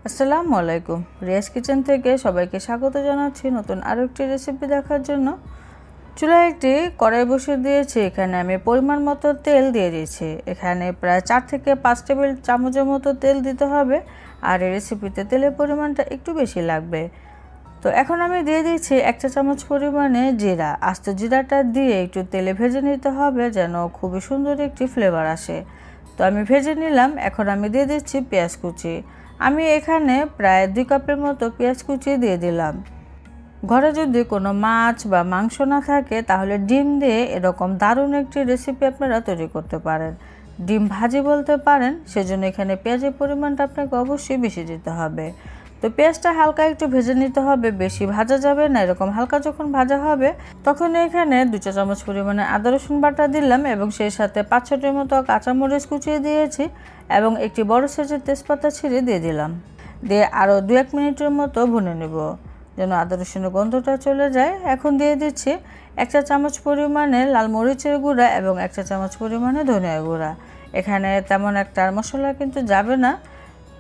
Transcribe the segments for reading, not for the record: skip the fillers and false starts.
আসসালামু আলাইকুম। রিয়াজ কিচেন থেকে সবাইকে স্বাগত জানাচ্ছি নতুন আরও একটি রেসিপি দেখার জন্য। চুলায় একটি কড়াই বসিয়ে দিয়েছি। এখানে আমি পরিমাণ মতো তেল দিয়ে দিয়েছি। এখানে প্রায় 4 থেকে 5 টেবিল চামচের মতো তেল দিতে হবে, আর এই রেসিপিতে তেলের পরিমাণটা একটু বেশি লাগবে। তো এখন আমি দিয়ে দিচ্ছি 1 চা চামচ পরিমাণে জিরা। আস্ত জিরাটা দিয়ে একটু তেলে ভেজে নিতে হবে যেন খুবই সুন্দর একটি ফ্লেভার আসে। তো আমি ভেজে নিলাম। এখন আমি দিয়ে দিচ্ছি পেঁয়াজ কুচি। আমি এখানে প্রায় 2 কাপের মতো পেঁয়াজ কুচি দিয়ে দিলাম। ঘরে যদি কোনো মাছ বা মাংস না থাকে তাহলে ডিম দিয়ে এরকম দারুণ একটি রেসিপি আপনারা তৈরি করতে পারেন। ডিম ভাজি বলতে পারেন, সেজন্য এখানে পেঁয়াজের পরিমাণটা আপনাকে অবশ্যই বেশি দিতে হবে। তো পেঁয়াজটা হালকা একটু ভেজে নিতে হবে, বেশি ভাজা যাবে না। এরকম হালকা যখন ভাজা হবে তখন এখানে 2 চা চামচ পরিমাণে আদা রসুন বাটা দিলাম এবং সেই সাথে 5-6টির মতো কাঁচামরিচ কুচিয়ে দিয়েছি এবং একটি বড় সাইজের তেজপাতা ছিঁড়ে দিয়ে দিলাম। দিয়ে আরও 2-1 মিনিটের মতো ভুনে নেব যেন আদা রসুনের গন্ধটা চলে যায়। এখন দিয়ে দিচ্ছি 1 চা চামচ পরিমাণে লাল মরিচের গুঁড়া এবং 1 চা চামচ পরিমাণে ধনিয়া গুঁড়া। এখানে তেমন একটা মশলা কিন্তু যাবে না।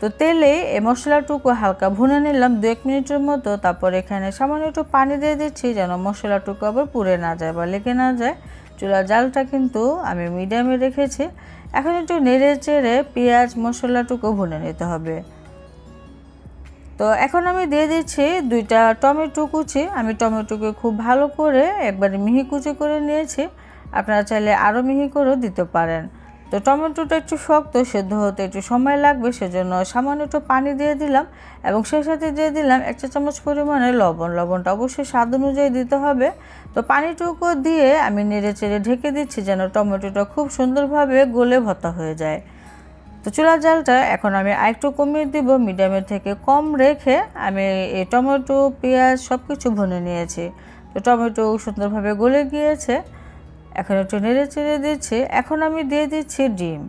তো তেলে এই মশলাটুকু হালকা ভুনে নিলাম 2-1 মিনিটের মতো। তারপর এখানে সামান্য একটু পানি দিয়ে দিচ্ছি যেন মশলাটুকু আবার পুড়ে না যায় বা লেগে না যায়। চুলার জালটা কিন্তু আমি মিডিয়ামে রেখেছি। এখন একটু নেড়ে চেড়ে পেঁয়াজ মশলাটুকু ভুনে নিতে হবে। তো এখন আমি দিয়ে দিচ্ছি 2টা টমেটো কুচি। আমি টমেটোকে খুব ভালো করে একবারে মিহি কুচি করে নিয়েছি। আপনারা চাইলে আরও মিহি করেও দিতে পারেন। তো টমেটোটা একটু শক্ত, সেদ্ধ হতে একটু সময় লাগবে, সেজন্য সামান্য একটু পানি দিয়ে দিলাম এবং সেই সাথে দিয়ে দিলাম 1 চা চামচ পরিমাণে লবণ। লবণটা অবশ্যই স্বাদ অনুযায়ী দিতে হবে। তো পানিটুকু দিয়ে আমি নেড়ে চেড়ে ঢেকে দিচ্ছি যেন টমেটোটা খুব সুন্দরভাবে গলে ভর্তা হয়ে যায়। তো চুলার জালটা এখন আমি আরেকটু কমিয়ে দিব, মিডিয়ামের থেকে কম রেখে আমি এই টমেটো পেঁয়াজ সব কিছু ভুনে নিয়েছি। তো টমেটো সুন্দরভাবে গলে গিয়েছে। এখন একটু নেড়ে চেড়ে দিচ্ছি। এখন আমি দিয়ে দিচ্ছি ডিম।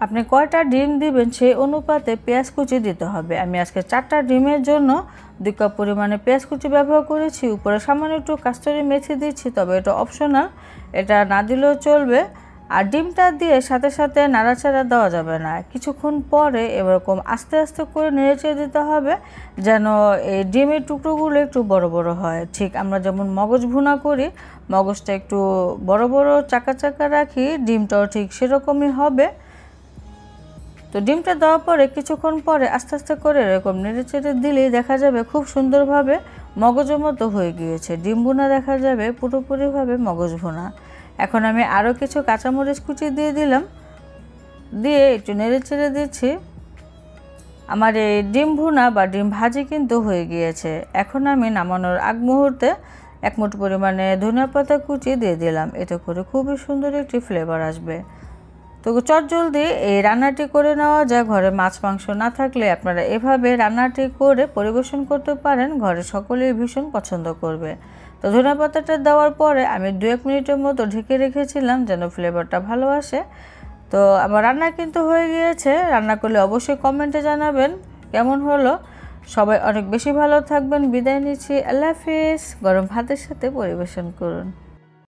আপনি কয়টা ডিম দিবেন সেই অনুপাতে পেঁয়াজ কুচি দিতে হবে। আমি আজকে 4টা ডিমের জন্য 2 কাপ পরিমাণে পেঁয়াজ কুচি ব্যবহার করেছি। উপরে সামান্য একটু কাস্তুরি মেথি দিচ্ছি, তবে এটা অপশনাল, এটা না দিলেও চলবে। আর ডিমটা দিয়ে সাথে সাথে নাড়াচাড়া দেওয়া যাবে না। কিছুক্ষণ পরে এরকম আস্তে আস্তে করে নেড়েচেড়ে দিতে হবে যেন এই ডিমের টুকরোগুলো একটু বড় বড় হয়। ঠিক আমরা যেমন মগজ ভুনা করি, মগজটা একটু বড় বড় চাকা চাকা রাখি, ডিমটাও ঠিক সেরকমই হবে। তো ডিমটা দেওয়ার পরে কিছুক্ষণ পরে আস্তে আস্তে করে এরকম নেড়েচেড়ে দিলেই দেখা যাবে খুব সুন্দরভাবে মগজের মতো হয়ে গিয়েছে। ডিম ভুনা দেখা যাবে পুরোপুরিভাবে মগজ ভুনা। এখন আমি আরও কিছু কাঁচামরিচ কুচি দিয়ে দিলাম, দিয়ে একটু নেড়েচেড়ে দিচ্ছি। আমার এই ডিম ভুনা বা ডিম ভাজি কিন্তু হয়ে গিয়েছে। এখন আমি নামানোর আগ মুহূর্তে 1 মুঠো পরিমাণে ধনিয়া পাতা কুচি দিয়ে দিলাম। এতে করে খুবই সুন্দর একটি ফ্লেভার আসবে। তো চটজলদি এই রান্নাটি করে নেওয়া যায়। ঘরে মাছ মাংস না থাকলে আপনারা এভাবে রান্নাটি করে পরিবেশন করতে পারেন, ঘরে সকলেই ভীষণ পছন্দ করবে। তো ধনিয়া পাতাটা দেওয়ার পরে আমি 2-1 মিনিটের মতো ঢেকে রেখেছিলাম যেন ফ্লেভারটা ভালো আসে। তো আমার রান্না কিন্তু হয়ে গিয়েছে। রান্না করলে অবশ্যই কমেন্টে জানাবেন কেমন হলো। সবাই অনেক বেশি ভালো থাকবেন। বিদায় নিচ্ছি। আল্লাহ হাফিজ। গরম ভাতের সাথে পরিবেশন করুন।